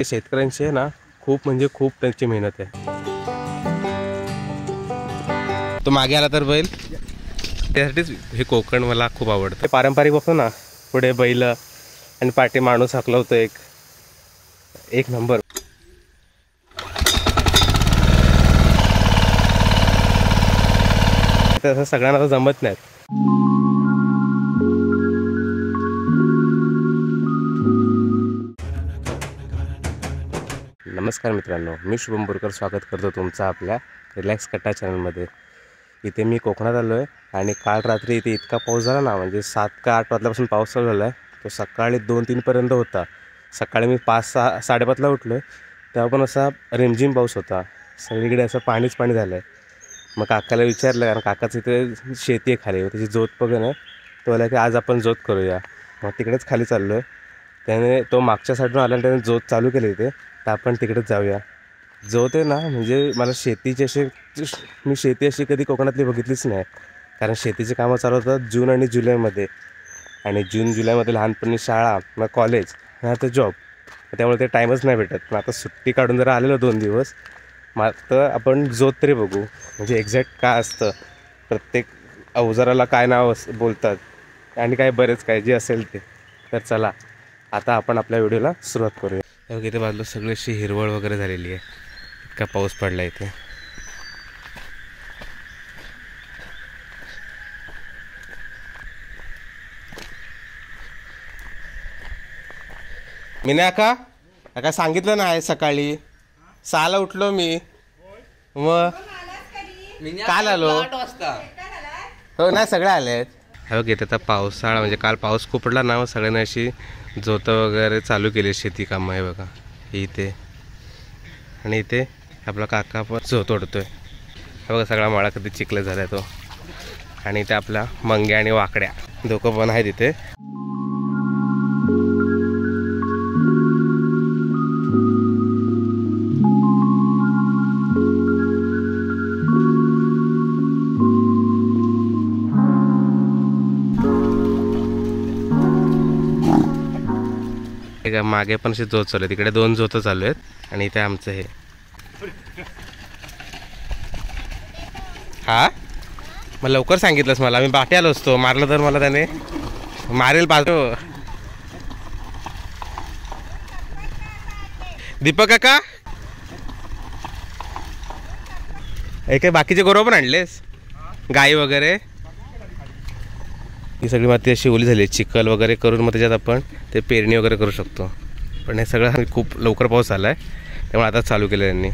शेतकऱ्यांची आहे ना खूप म्हणजे खूप त्यांची मेहनत आहे. तो मागे आला तर बैल, त्यासाठीच हे कोकण मला खूप आवडतं. पारंपरिक बघतो ना, पुढे बैल आणि पाठी माणूस हकलवतो. एक नंबर. तसं सगळ्यांना तर जमत नाही. नमस्कार मित्रांनो, मी शुभम बोरकर स्वागत करतो तुमचं आपल्या रिलॅक्स कट्टा चॅनलमध्ये. इथे मी कोकणात आलो आहे आणि काल रात्री इथे इतका पाऊस झाला ना, म्हणजे 7 का 8 वाजल्यापासून पाऊस चालू झाला आहे. तो सकाळी 2-3 पर्यंत होता. सकाळी मी 5-6 साडेपाचला उठलो तेव्हा पण असा रिमझिम पाऊस होता. सगळीकडे असं पाणीच पाणी झालं आहे. मग काकाला विचारलं, कारण काकाचं इथे शेती आहे खाली, त्याची जोत बघा ना. तो बोला की आज आपण जोत करूया. मग तिकडेच खाली चाललो आहे. त्याने तो मागच्या साईडून आला आणि त्याने जोत चालू केली इथे, तर आपण तिकडेच जाऊया. जोत आहे ना, म्हणजे मला मी शेती अशी कधी कोकणातली बघितलीच नाही. कारण शेतीची कामं चालू होतात जून आणि जुलैमध्ये, आणि जून जुलैमध्ये लहानपणी शाळा, मग कॉलेज, आता जॉब, त्यामुळे ते टाईमच नाही भेटत. मग आता सुट्टी काढून जरा आलेलो 2 दिवस, मग तर आपण जोत तरी बघू, म्हणजे एक्झॅक्ट काय असतं, प्रत्येक अवजाराला काय नाव बोलतात आणि काय बरेच काय जे असेल ते. तर चला आता आपण आपल्या व्हिडिओला सुरुवात करूया. इथे बाजूला सगळी अशी हिरवळ वगैरे झालेली आहे, इतका पाऊस पडला इथे. मीना का सांगितलं नाही सकाळी 6ला उठलो मी, मग काल आलो. हो नाही, सगळे आलेत. हो घेते आता पावसाळा, म्हणजे काल पाऊस खूप पडला ना, मग सगळ्यांना अशी जोतं वगैरे चालू केली शेती कामं. आहे बघा इथे, आणि इथे आपला काका पण जोत ओढतोय. हे बघा सगळा माळा कधी चिखल झाला तो. आणि इथे आपल्या मंग्या आणि वाकड्या दोघं पण आहेत इथे. मागे पण अशी जोत चालू आहे, तिकडे 2 जोतं चालू आहेत, आणि इथे आमचं हे. हा मग लवकर सांगितलंस मला, मी बाटे आलो असतो. मारलं तर मला त्याने मारेल बाजू. दीपक काका काय बाकीचे गोरव पण आणलेस, गाई वगैरे. ही सगळी माती अशी ओली झाली, चिखल वगैरे करून मग त्याच्यात आपण ते पेरणी वगैरे करू शकतो. पण हे सगळं खूप लवकर पाऊस आला आहे, त्यामुळे आता चालू केलं त्यांनी.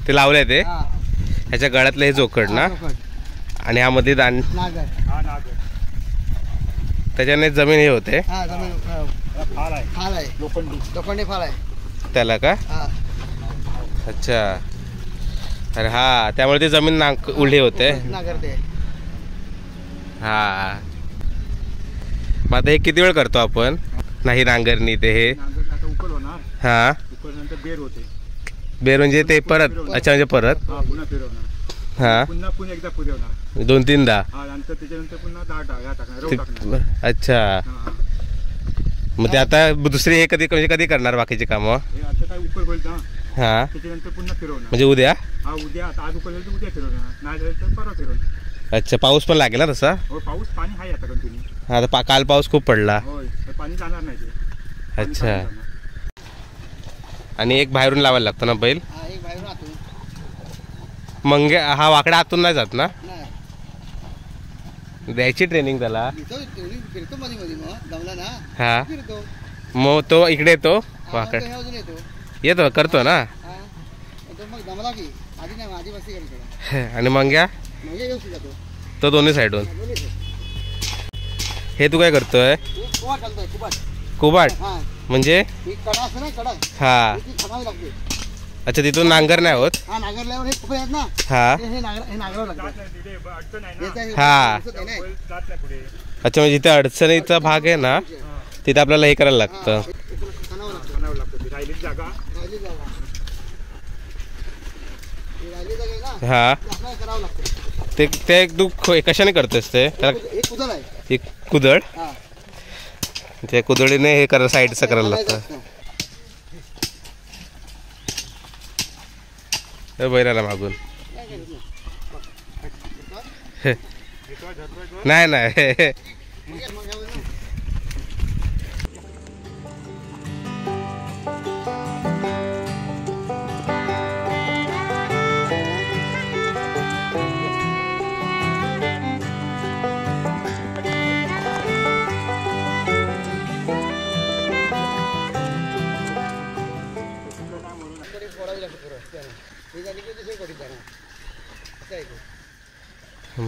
ते लावलंय ते ह्याच्या गळ्यातलं हे जोकड ना, आणि ह्यामध्ये दान, त्याच्याने जमीन हे होते त्याला का. अच्छा, अरे हा, त्यामुळे ते जमीन उलटी होते. हा मग आता हे किती वेळ करतो आपण, नाही नांगरणी ते हे. हा बेर म्हणजे ते परत. अच्छा, म्हणजे परत हा 2-3दा. अच्छा, मग ते आता दुसरी हे कधी करणार बाकीची कामं. हा म्हणजे उद्या. अच्छा, पाऊस पण लागेल ना तसा. पाऊस पाणी आहे आता कंटिन्यू. हा तर काल पाऊस खूप पडला. पाणी जाणार नाही. अच्छा, आणि एक बाहेरून लावायला लागतो ना बैल. मग हा वाकडा आतून नाही जात ना, द्यायची ट्रेनिंग त्याला. हा मग तो इकडे येतो, वाकड येतो, करतो ना. आणि मंग्या तो दोन्ही साईडून. हे तू काय करतोय, कुबाट म्हणजे. हा अच्छा, तिथून नांगर नाही होत. हा हा अच्छा, म्हणजे जिथे अडचणीचा भाग आहे ना, तिथे आपल्याला हे करायला लागतं. हा ते तू कशाने करतोस ते एक कुदळ आहे. एक कुदळ हा. त्या कुदळीने हे करा साईडचं करायला लागतं. बैलाला मागून नाही नाही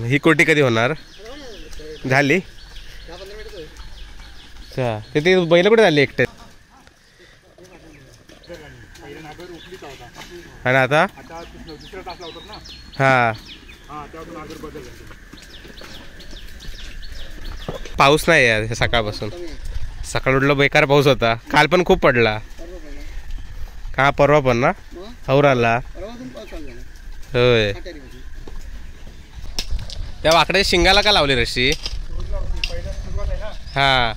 ही कोटी कधी होणार झाली. अच्छा ते बैल कुठे झाली एकटे आणि आता दुसरा तास लावतात ना. हा त्यातून नागर बदलला. पाऊस नाही यार सकाळपासून. सकाळ उठलं बेकार पाऊस होता. काल पण खूप पडला. का परवा पण ना हौराला. होय त्या वाकड्याच्या शिंगाला का लावली रशी. हा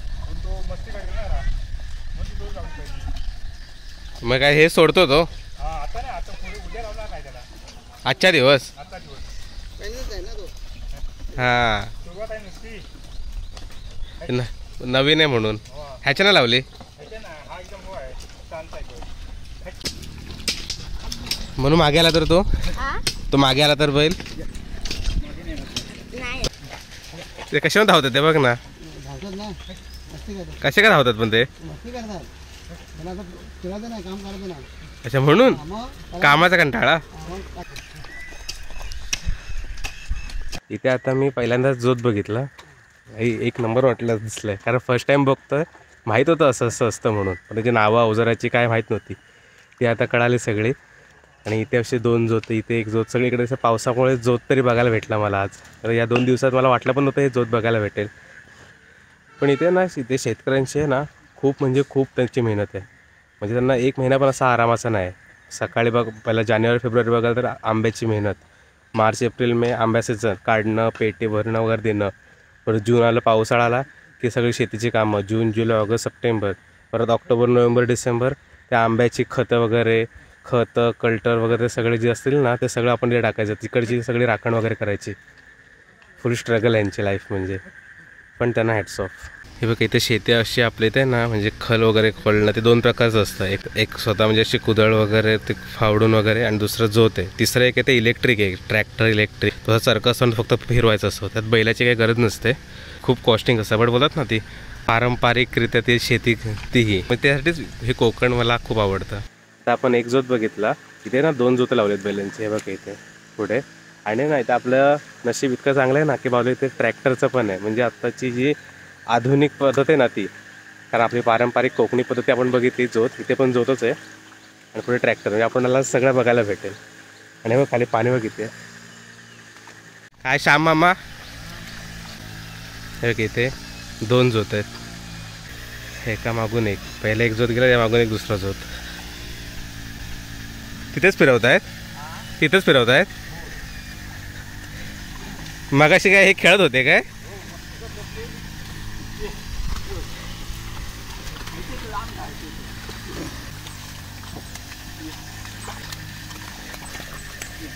मग काय हे सोडतो तो आजच्या दिवस. हा नवीन आहे म्हणून ह्याच्यानं लावली. म्हणून मागे आला तर तो मागे आला तर बैल ते कशावर धावतात ते बघ ना. कसे काय धावतात पण ते. अच्छा म्हणून कामाचा कंटाळा. इथे आता मी पहिल्यांदाच जोत बघितला. एक नंबर वाटलं दिसलंय कारण फर्स्ट टाइम बघतोय. माहीत होतं असं असं असतं म्हणून पण त्याची नावं अवजाराची काय माहीत नव्हती ती आता कळाली सगळी. आणि इथे असे 2 जोत इथे एक जोत सगळीकडे असं पावसामुळे जोत तरी बघायला भेटला मला आज. तर या 2 दिवसात मला वाटलं पण नव्हतं हे जोत बघायला भेटेल. पण इथे ना इथे शेतकऱ्यांची आहे ना खूप म्हणजे खूप त्यांची मेहनत आहे. म्हणजे त्यांना एक महिना पण असा आरामाचा नाही. सकाळी बघ पहिला जानेवारी फेब्रुवारी बघायला तर आंब्याची मेहनत. मार्च एप्रिल मे आंब्याचं काढणं पेटे भरणं वगैरे देणं. परत जून आलं पावसाळा आला की सगळी शेतीची कामं. जून जुलै ऑगस्ट सप्टेंबर परत ऑक्टोबर नोव्हेंबर डिसेंबर त्या आंब्याची खतं वगैरे खतं कल्टर वगैरे सगळे जे असतील ना ते सगळं आपण ते टाकायचं. तिकडची सगळी राखण वगैरे करायची. फुल स्ट्रगल आहे यांची लाईफ म्हणजे. पण त्यांना हॅट्स ऑफ. हे बघ इथे शेती अशी आपल्या इथे ना म्हणजे खल वगैरे खोलणं ते 2 प्रकारचं असतं. एक स्वतः म्हणजे अशी कुदळ वगैरे ते फावडून वगैरे आणि दुसरं जोत आहे. तिसरं एक आहे ते इलेक्ट्रिक आहे ट्रॅक्टर इलेक्ट्रिक. तसं चरकस फक्त फिरवायचं असतं. त्यात बैलाची काही गरज नसते. खूप कॉस्टिंग असतं बट बोलतात ना ती पारंपरिकरित्या ती शेती तीही मग त्यासाठीच हे कोकण मला खूप आवडतं. आता आपण एक जोत बघितला. इथे ना 2 जोतं लावलेत बैलांची. हे बघ इथे पुढे आणि ना इथं आपलं नशीब इतकं चांगलं आहे ना की बाजूला इथे ट्रॅक्टरचं पण आहे. म्हणजे आत्ताची जी आधुनिक पद्धत आहे ना ती. कारण आपली पारंपरिक कोकणी पद्धती आपण बघितली जोत इथे पण जोतच आहे आणि पुढे ट्रॅक्टर म्हणजे आपल्याला सगळं बघायला भेटेल. आणि मग खाली पाणी बघ इथे काय श्याम मामा. हे इथे 2 जोत आहेत एका मागून एक. पहिले एक जोत गेला त्या मागून एक दुसरा जोत. तिथेच फिरवत आहेत तिथेच फिरवत आहेत. मगाशी काय हे खेळत होते काय.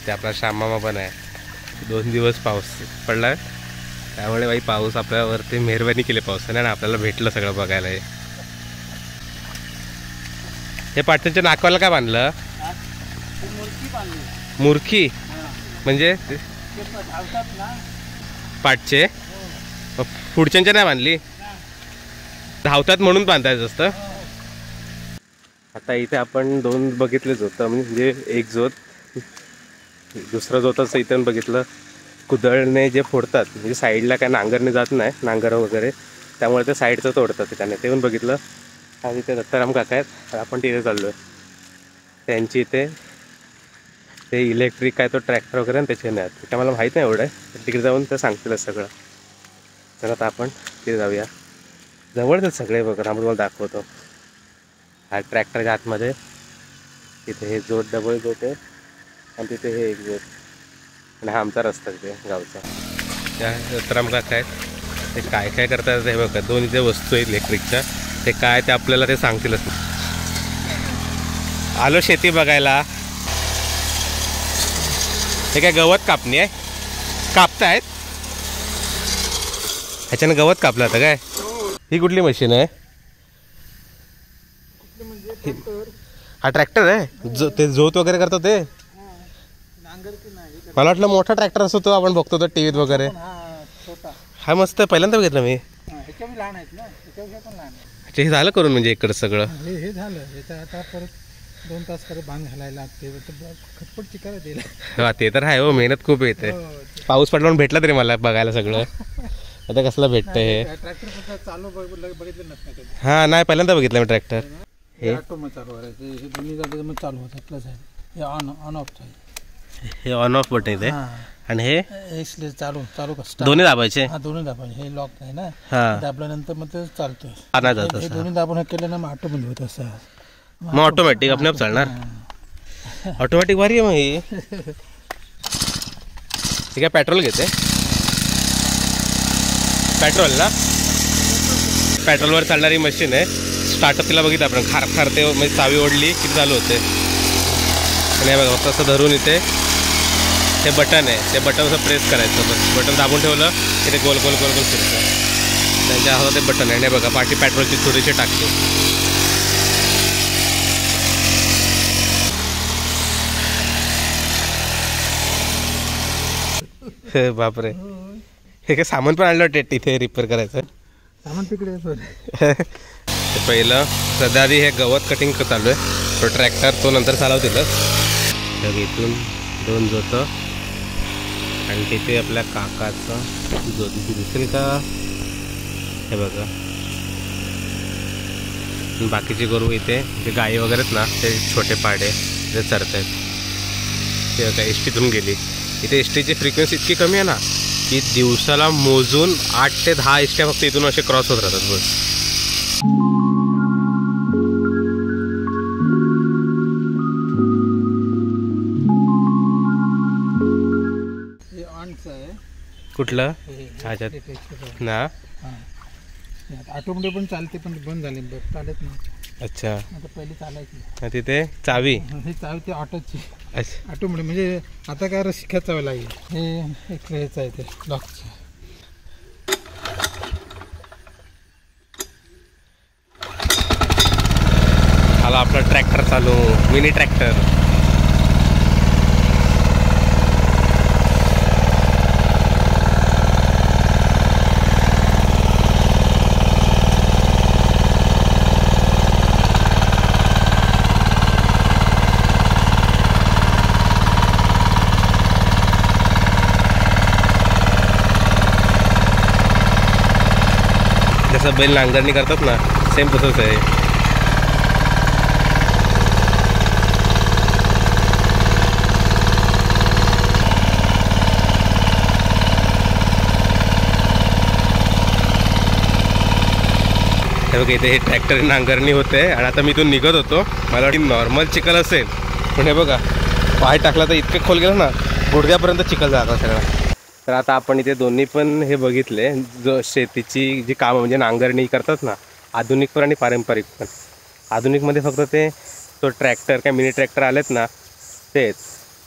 ते आपला श्याम मामा पण आहे. 2 दिवस पाऊस पडला त्यामुळे बाई पाऊस आपल्यावरती मेहरबानी केली पावसाने आणि आपल्याला भेटलं सगळं बघायला. हे पाटणच्या नाकाला काय बांधलं. मुरखी म्हणजे पाटचे पुढच्यांच्या नाही बांधली. धावतात म्हणून बांधायचं असतं. आता इथे आपण 2 बघितलेच होतं म्हणजे एक जोत दुसरं जोताचं इथं बघितलं. कुदळने जे फोडतात म्हणजे साईडला काय नांगरने जात नाही नांगर वगैरे त्यामुळे ते साईडचं तोडतात त्याने ते पण बघितलं. आणि ते दत्ताराम काका आहेत आपण तिथे चाललो आहे. त्यांची इथे ते इलेक्ट्रिक काय तो ट्रॅक्टर वगैरे आणि त्याचे नाही ते मला माहीत नाही एवढं आहे. तिकडे जाऊन ते सांगतील सगळं. तर आता आपण तिथे जाऊया. जवळच सगळे बघा आपण तुम्हाला दाखवतो. हा ट्रॅक्टरच्या आतमध्ये तिथे हे जोत डबल जोत आहे आणि तिथे हे एक जोत. आणि हा आमचा रस्ता तिथे गावचा. त्या दत्तराम काका आहेत, ते काय काय करतात हे बघा. दोन इथे वस्तू आहेत इलेक्ट्रिकच्या, ते काय ते आपल्याला ते सांगतीलच. आलो शेती बघायला. हे काय गवत कापणी आहे, कापतायत ह्याच्यानं गवत कापलं होतं काय? ही कुठली मशीन आहे? हा ट्रॅक्टर आहे ते जोत वगैरे करतो ते? मला वाटलं मोठा ट्रॅक्टर असतो तो आपण बघतो तो टीव्हीत वगैरे. हा मस्त आहे, पहिल्यांदा बघितलं मी. अच्छा, हे झालं करून म्हणजे इकडं सगळं हे झालं. आता परत 2 तास परत बांध घालायला लागते, खटपट चिकायला दिला. हा ते तर आहे हो, मेहनत खूप येते. पाऊस पडला म्हणून भेटला तरी मला बघायला सगळं. आता कसलं भेटतं हे ट्रॅक्टर चालू बघितलं नसतं. हा नाही, पहिल्यांदा बघितलं मी ट्रॅक्टर. हे ऑटो मग चालू करायचं, हे दोन्ही जाते मग चालू होतात. प्लस आहे हे ऑन ऑफ आहे, हे ऑन ऑफ बटन आहे. आणि हे चालू दोन्ही दाबायचे. हा दोन्ही दाबायचे. हे लॉक आहे ना, हा दाबल्यानंतर मग ते चालतोय. हे दोन्ही दाबून केलं ना मग ऑटो बंद होत असं. मग ऑटोमॅटिक आपण चालणार. ऑटोमॅटिक भारी आहे मग ही. हे काय पेट्रोल घेते? पेट्रोल ना, पेट्रोलवर चालणारी मशीन आहे. स्टार्टअप तिला बघितलं आपण, खार खारते म्हणजे चावी ओढली की चालू होते. आणि हे बघा तसं धरून इथे हे बटन आहे, ते बटन असं प्रेस करायचं. बस बटन दाबून ठेवलं की ते गोल गोल गोल गोल फिरतं. त्यांच्या हातात ते बटन आहे. आणि बघा पाठी पेट्रोलची थोडीशी टाकली. बापरे, हे काय सामान पण आणलं वाटतं तिथे रिपेअर करायचं सामान तिकडे. पहिलं सध्या आधी हे गवत कटिंग चालू आहे. तो ट्रॅक्टर तो नंतर चालवतीलच. तर इथून 2 जोतं आणि तिथे आपल्या काकाचं जोत दिसेल का? हे बघा बाकीचे गरू इथे जे गाई वगैरे आहेत ना, ते छोटे पाडे ते चरत आहेत. ते बघा एस टीतून गेली. इथे एस टीची फ्रिक्वेन्सी इतकी कमी आहे ना की दिवसाला मोजून 8 ते 10 एस ट्या फक्त इथून असे क्रॉस होत राहतात बस. कुठलं ना? ऑटोमध्ये पण चालते पण बंद झाले, चालत नाही. अच्छा, आता पहिले चालायची. तिथे चावी, ही चावी ते ऑटोची. अच्छा ऑटोमध्ये म्हणजे आता काय शिकायचं चावी लागेल. हे एक हेच आहे ते लॉकचं. आला आपला ट्रॅक्टर चालू, मिनी ट्रॅक्टर. जसं बैल नांगरणी करतात ना, सेम तसंच आहे. हे बघा इथे हे ट्रॅक्टर नांगरणी होते. आणि आता मी इथून निघत होतो, मला वाटतं नॉर्मल चिखल असेल, पण हे बघा पाय टाकला तर इतकं खोल गेलं ना, गुडघ्यापर्यंत चिखल जाता सगळा. तर आता आपण इथे दोन्ही पण हे बघितले, जो शेतीची जी कामं म्हणजे नांगरणी करतात ना, आधुनिक पण आणि पारंपरिक पण. आधुनिकमध्ये फक्त ते तो ट्रॅक्टर काय मिनी ट्रॅक्टर आलेत ना तेच,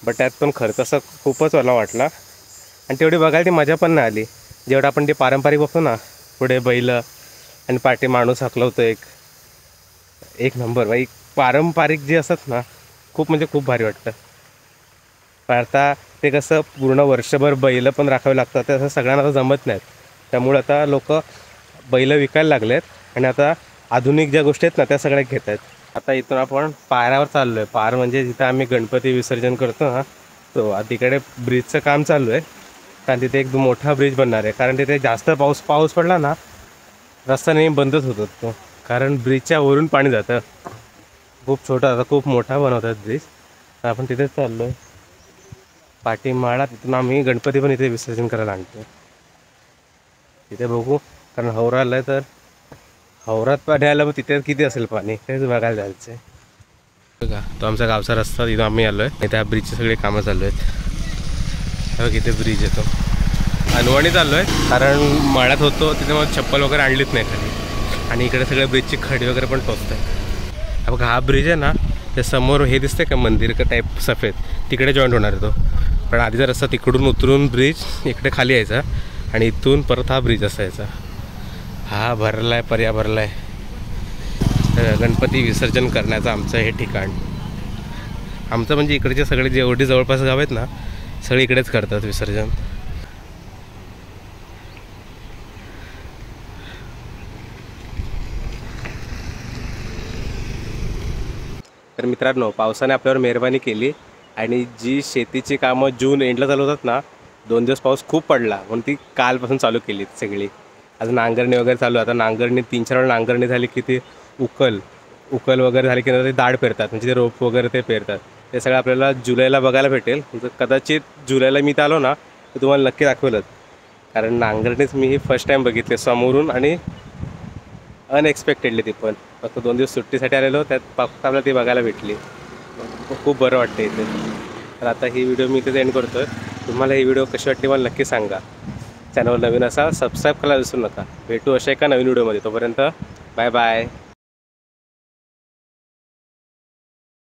बट त्यात पण खर्च असं खूपच मला वाटला. आणि तेवढी बघायला ती मजा पण नाही आली जेवढं आपण ते पारंपरिक बघतो ना. पुढे बैल आणि पाठी माणूस हाकलवतो एक नंबर. बाई पारंपरिक जे असतात ना, खूप म्हणजे खूप भारी वाटतं. पण आता ते कसं पूर्ण वर्षभर बैल पण राखावे लागतात, ते असं सगळ्यांना आता जमत नाहीत. त्यामुळे आता लोक बैल विकायला लागलेत आणि आता आधुनिक ज्या गोष्टी आहेत ना त्या सगळ्या घेत आहेत. आता इथून आपण पायऱ्यावर चाललो आहे. पार म्हणजे जिथं आम्ही गणपती विसर्जन करतो ना, तो तिकडे ब्रिजचं काम चालू आहे. कारण तिथे एक मोठा ब्रिज बनणार आहे. कारण तिथे जास्त पाऊस पडला ना, रस्ता नेहमी बंदच होतो तो, कारण ब्रिजच्या वरून पाणी जातं. खूप छोटा, आता खूप मोठा बनवतात ब्रिज. आपण तिथेच चाललो आहे पाठीमाळा. तिथून आम्ही गणपती पण इथे विसर्जन करायला आणतो. तिथे बघू, कारण हौरा आलं आहे तर हौरात पाणी आलं, मग तिथे किती असेल पाणी तेच बघायला जायचं आहे. बघा तो आमचा गावचा रस्ता, तिथं आम्ही आलो आहे. त्या ब्रिजचे सगळे कामं चालू आहेत. बघ इथे ब्रिज येतो. अनवाणी चाललो आहे कारण मळ्यात होतो तिथे मग चप्पल वगैरे आणलीच नाही खाली. आणि इकडे सगळे ब्रिजची खडी वगैरे पण टोचत आहे. बघा हा ब्रिज आहे ना, त्या समोर हे दिसतंय का मंदिर का टाईप सफेद, तिकडे जॉईंट होणार आहे तो. पण आधी जर असं तिकडून उतरून ब्रिज इकडे खाली यायचा आणि इथून परत हा ब्रिज असायचा. हा भरला आहे, पर्या भरला आहे. गणपती विसर्जन करण्याचं आमचं हे ठिकाण. आमचं म्हणजे इकडचे सगळे जेवढे जवळपास गाव आहेत ना, सगळे इकडेच करतात विसर्जन. तर मित्रांनो, पावसाने आपल्यावर मेहरबानी केली आणि जी शेतीची कामं जून एंडला चालू होतात ना, 2 दिवस पाऊस खूप पडला म्हणून ती कालपासून चालू केली सगळी. अजून नांगरणी वगैरे चालू आहे. आता नांगरणी 3-4 वेळा नांगरणी झाली की ती उकल वगैरे झाली की ते दाढ पेरतात, म्हणजे ते रोप वगैरे ते पेरतात. ते सगळं आपल्याला जुलैला बघायला भेटेल. कदाचित जुलैला मी आलो ना तर तुम्हाला नक्की दाखवेलच. कारण नांगरणीच मी ही फर्स्ट टाईम बघितली समोरून आणि अनएक्सपेक्टेडली. ती पण फक्त 2 दिवस सुट्टीसाठी आलेलो, त्यात फक्त आपल्याला ती बघायला भेटली. खूप बरं वाटतं इथे. तर आता ही व्हिडिओ मी इथेच एंड करतो आहे. तुम्हाला ही व्हिडिओ कशी वाटली मला नक्की सांगा. चॅनलवर नवीन असा सबस्क्राईब करायला विसरू नका. भेटू अशा एका नवीन व्हिडिओमध्ये. तोपर्यंत बाय बाय.